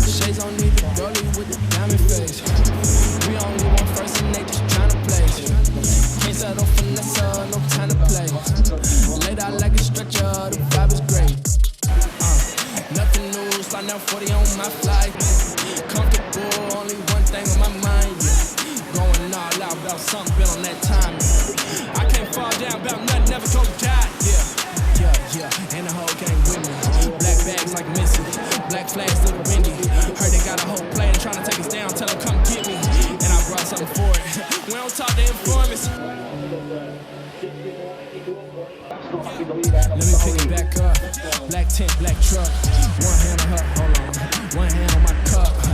Shades on need the rollie with the diamond face. We only want first and they just tryna play. Can't settle for Nessa, no time to play. Laid out like a stretcher, the vibe is great. Nothing new, slide down 40 on my flight. Comfortable, only one thing on my mind, yeah. Going all out about something, been on that time. I can't fall down about nothing, never go die, yeah. And the whole gang with me. Black bags like Missy, black flags little windy. Heard they got a whole plan trying to take us down, tell them come get me. And I brought something for it. We don't talk to informants. Let me pick it back up. Black tent, black truck. One hand on her, hold on. One hand on my cup.